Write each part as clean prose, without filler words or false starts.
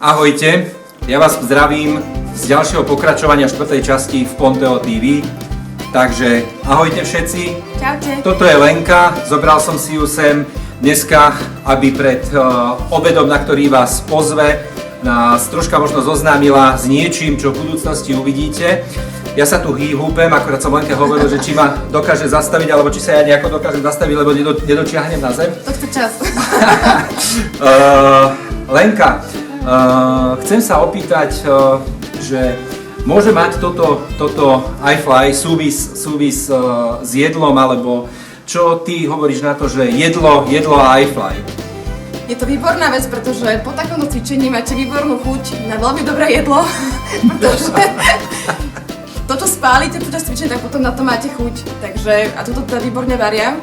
Ahojte, ja vás zdravím z ďalšieho pokračovania 4. časti v Ponteo TV. Takže ahojte všetci. Čaute. Toto je Lenka, zobral som si ju sem dneska, aby pred obedom, na ktorý vás pozve, nás troška možno zoznámila s niečím, čo v budúcnosti uvidíte. Ja sa tu hýbem, akorát som Lenke hovoril, že či ma dokáže zastaviť, alebo či sa ja nejako dokážem zastaviť, lebo nedočiahnem na zem. To chce čas. Lenka, chcem sa opýtať, že môže mať toto iFly súvis s jedlom, alebo čo ty hovoríš na to, že jedlo a iFly? Je to výborná vec, pretože po takomto cvičení máte výbornú chuť na veľmi dobré jedlo, pretože to, čo spálite počas cvičenia, tak potom na to máte chuť. Takže, a toto teda výborne varia.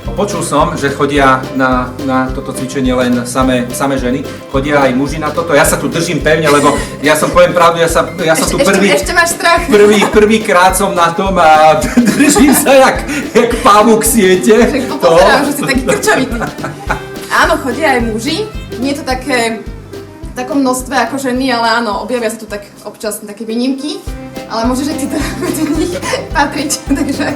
Počul som, že chodia na toto cvičenie len samé ženy, chodia aj muži na toto. Ja sa tu držím pevne, lebo ja som, poviem pravdu, ja som tu Ešte máš strach. Prvýkrát som na tom a držím sa jak pavúk siete. Však to pozerám, že si taký krčavitý. Áno, chodia aj muži. Nie je to také v takom množstve ako ženy, ale áno, objavia sa tu tak občas také výnimky. Ale môžeš aj ty do nich patriť, takže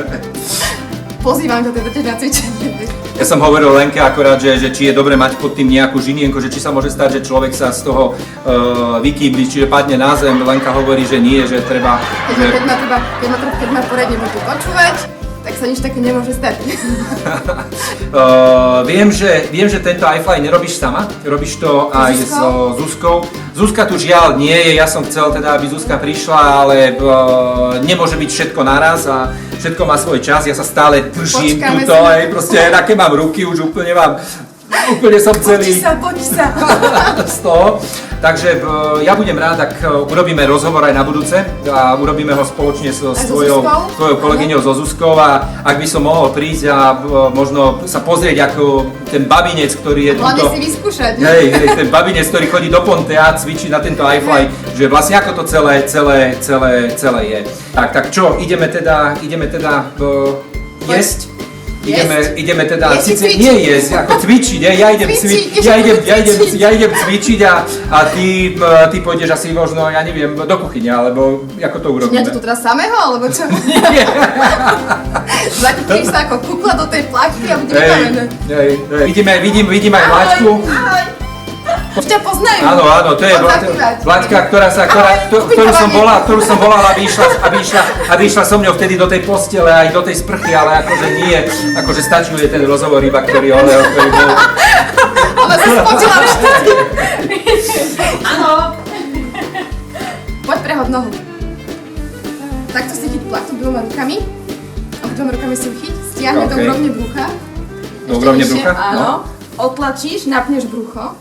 pozývam ťa teda tiež na cvičenie. Ja som hovoril Lenke akorát, že či je dobre mať pod tým nejakú žinienku, že či sa môže stať, že človek sa z toho vykýbli, čiže padne na zem. Lenka hovorí, že nie, že treba... Keď ma poriadne budú počúvať, tak sa nič také nemôže stať. Viem, že tento iFly nerobíš sama, robíš to aj so Zuzkou. Zuzka tu žiaľ nie je, ja som chcel teda, aby Zuzka prišla, ale nemôže byť všetko naraz a všetko má svoj čas, ja sa stále držím tuto, aj proste aké mám ruky, už úplne som celý... Poď sa. Z toho. Takže ja budem rád, ak urobíme rozhovor aj na budúce a urobíme ho spoločne so svojou kolegyňou so Zuzkou a ak by som mohol prísť a možno sa pozrieť, ako ten babinec, ktorý je tuto... Hlavne si vyskúšať. Hej, ten babinec, ktorý chodí do Pontea, cvičí na tento iFly, že vlastne ako to celé je. Tak čo, ideme teda jesť? Ideme teda, síce nie jesť, ako cvičiť, ja idem cvičiť a ty pôjdeš asi možno, ja neviem, do kuchyne, alebo ako to urobíme? Nie, to teraz samého, alebo čo? Nie. Zakúpíš sa ako kukla do tej plačky a budeme bavené. Vidím aj Vláďku. Už ťa poznajú. Áno, to je Vláďka, ktorú som volal, aby išla so mňou vtedy do tej postele, aj do tej sprchy, ale akože nie, akože stačuje ten rozhovor iba, ktorý bol. Ona sa spotila vtedy. Áno. Poď prehod nohu. Takto si chyť plachtu dvoma rukami. Dvoma rukami si chyť, stiahne do úrovne brucha. Do úrovne brucha? Áno. Otlačíš, napneš brucho.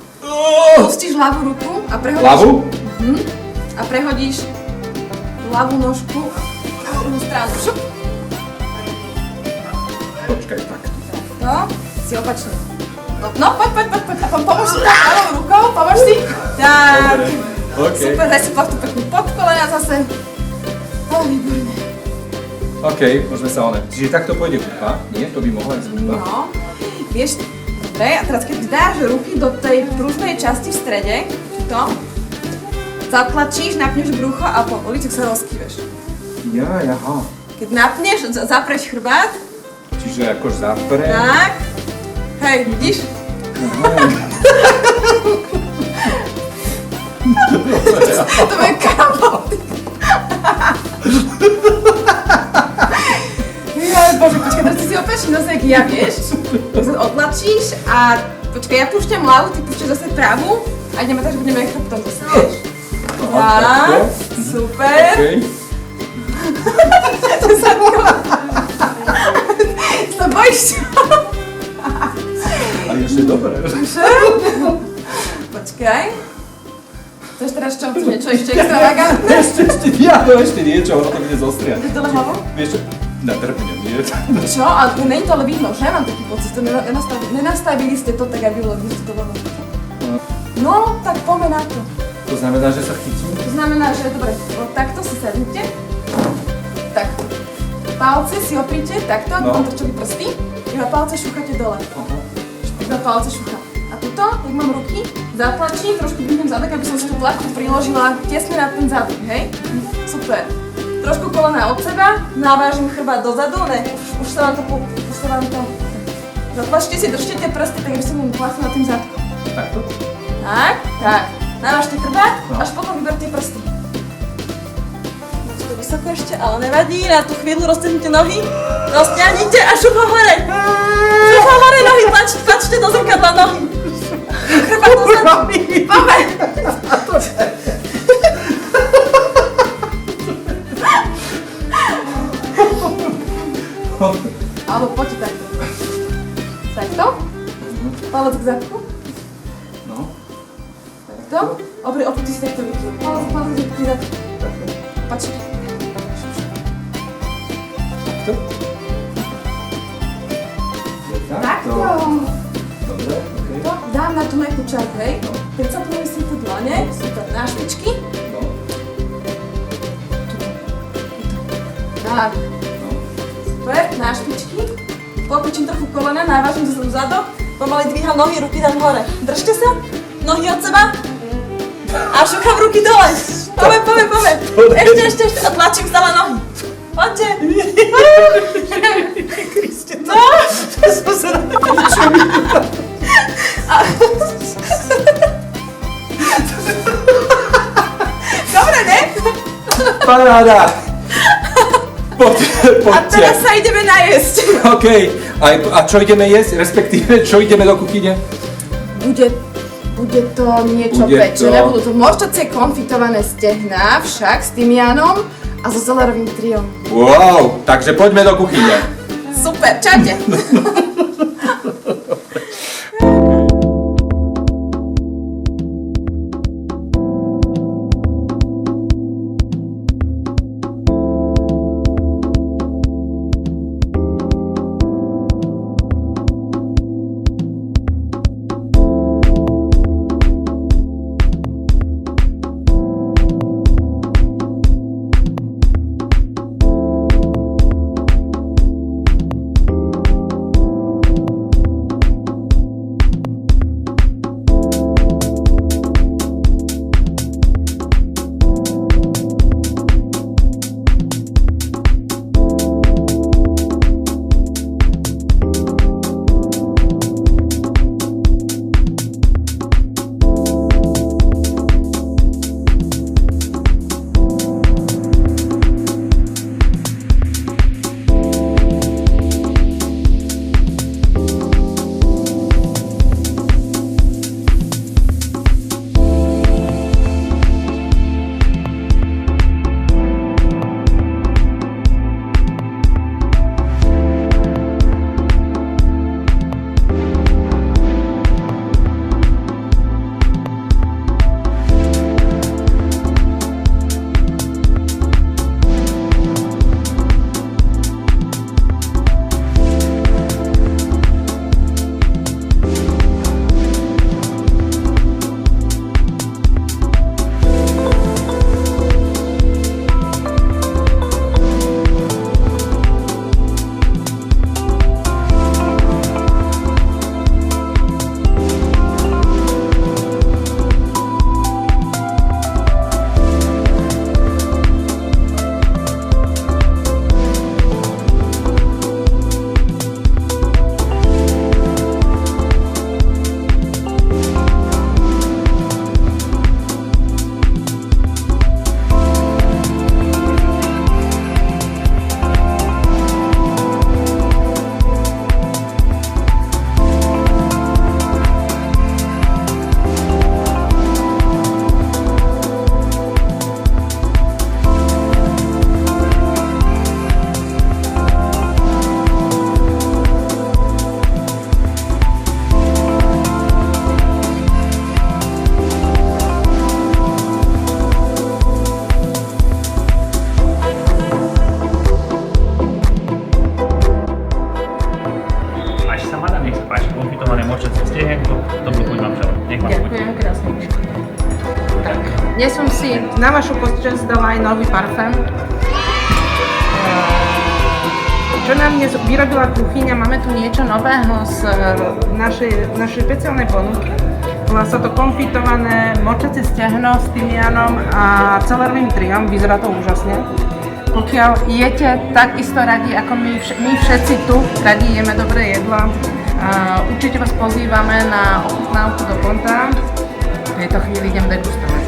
Pustíš ľavú ruku a prehodíš... Ľavú? A prehodíš ľavú nožku na druhú stranu. Šup. Počkaj, tak. No, si opačne. No, poď. A pomôž si tak ľavou rukou, pomôž si. Tak. Okay. Super, daj si plachtu peknú pod kolena zase. Výborné. OK, môžeme sa Čiže takto pôjde kúpa? Nie? To by mohla ísť kúpa? No, vieš... Dobre, a teraz keď dáš ruky do tej pružnej časti v strede, to, zatlačíš, napneš brucho a povoli, tak sa rozkýveš. Jaha. Keď napneš, zapreš chrbát. Čiže akož zaprem. Tak. Hej, vidíš? To je kabel. Bože, počkaj, teraz si opačný nosek, ja vieš, odlačíš a počkaj, ja púšťam ľavú, ty púšťaš zase pravú a ideme tak, že budeme aj chrbtom, to si vieš. Tak, super. To sa bola. To bojíš čo? Ale ešte dobre. Počkaj. Chceš teraz čo? Niečo ešte extravagantné? Ešte niečo, ono to bude zostriať. Ty dole hlavou? Vieš čo? Na trpne, nie? Čo? A není to ale vidno, že? Mám taký pocit, to nenastavili ste to tak, aby bolo vidno, to bolo. No, tak poďme na to. To znamená, že sa chytím? To znamená, že dobre, takto si sadnite. Tak. Palce si opríte, takto, potom trčali prsty. Iba palce šúchate dole. Iba palce šúcha. A tu takto, jak mám ruky, zatlačím, trošku dvihnem zadok, aby som si tú pľachtu priložila tesne na ten zadok, hej? Super. Trošku kolena od seba, navážim chrbát dozadu, ne, už sa vám to... Zatlačte si, držte tie prsty, tak aby som mu pľachtu na tým zadkom. Takto? Tak. Navážte chrbát, až potom vyberte prsty. To vysoko ešte, ale nevadí, na tú chvíľu roztiahnite nohy, roztiahnite a šup ho hore. Šup ho hore nohy, tlačte do zrkadla nohy. Chrbát dozadu. Poďme. Alebo poďte takto. Takto. Palec k zadku. No. Takto. Opustí si takto ruky. Palec k zadku. Pačte. Takto? Takto. Dobre, okej. To dám na tú mekú časť, hej? Pricapneme si tu dlane, super, na špičky. No. Tak. Super, na špičky. Popičím trochu kolena, navážim zadu zadok. Pomaly dvíham nohy, ruky dám hore. Držte sa, nohy od seba. A šukám ruky dole. Poďme. Ešte. A tlačím stále nohy. Poďte. No. To sa Dobre, ne? paráda! Poďte. A teraz sa ideme najesť. OK. A čo ideme jesť? Respektíve, čo ideme do kuchyne? Bude to niečo pečené, budú to morčacie konfitované stehná, však s tymianom a so zelerovým triom. Wow, takže poďme do kuchyne. Super, čaute. Dnes som si na vašu počasť dala aj nový parfém. Čo nám dnes vyrobila kuchyňa, máme tu niečo nového z našej špeciálnej ponuky. Má sa to konfitované močacie stehno s tymianom a celerovým triom, vyzerá to úžasne. Pokiaľ jete takisto radi, ako my všetci tu radi jeme dobré jedla, určite vás pozývame na ochutnávku do Ponta. V tejto chvíli idem degustovať.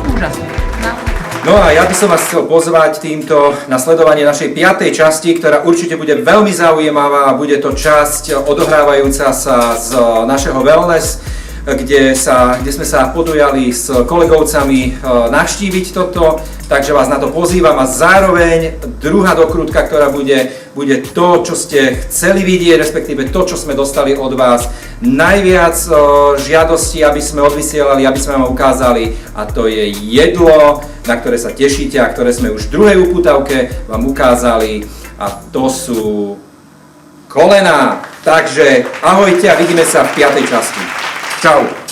Úžasne. No a ja by som vás chcel pozvať týmto na sledovanie našej 5. časti, ktorá určite bude veľmi zaujímavá a bude to časť odohrávajúca sa z našeho wellness, kde sme sa podujali s kolegovcami navštíviť toto, takže vás na to pozývam a zároveň druhá dokrutka, ktorá bude to, čo ste chceli vidieť, respektíve to, čo sme dostali od vás. Najviac žiadostí, aby sme odvysielali, aby sme vám ukázali, a to je jedlo, na ktoré sa tešíte a ktoré sme už v druhej upútavke vám ukázali, a to sú kolená. Takže ahojte a vidíme sa v 5. časti. Čau.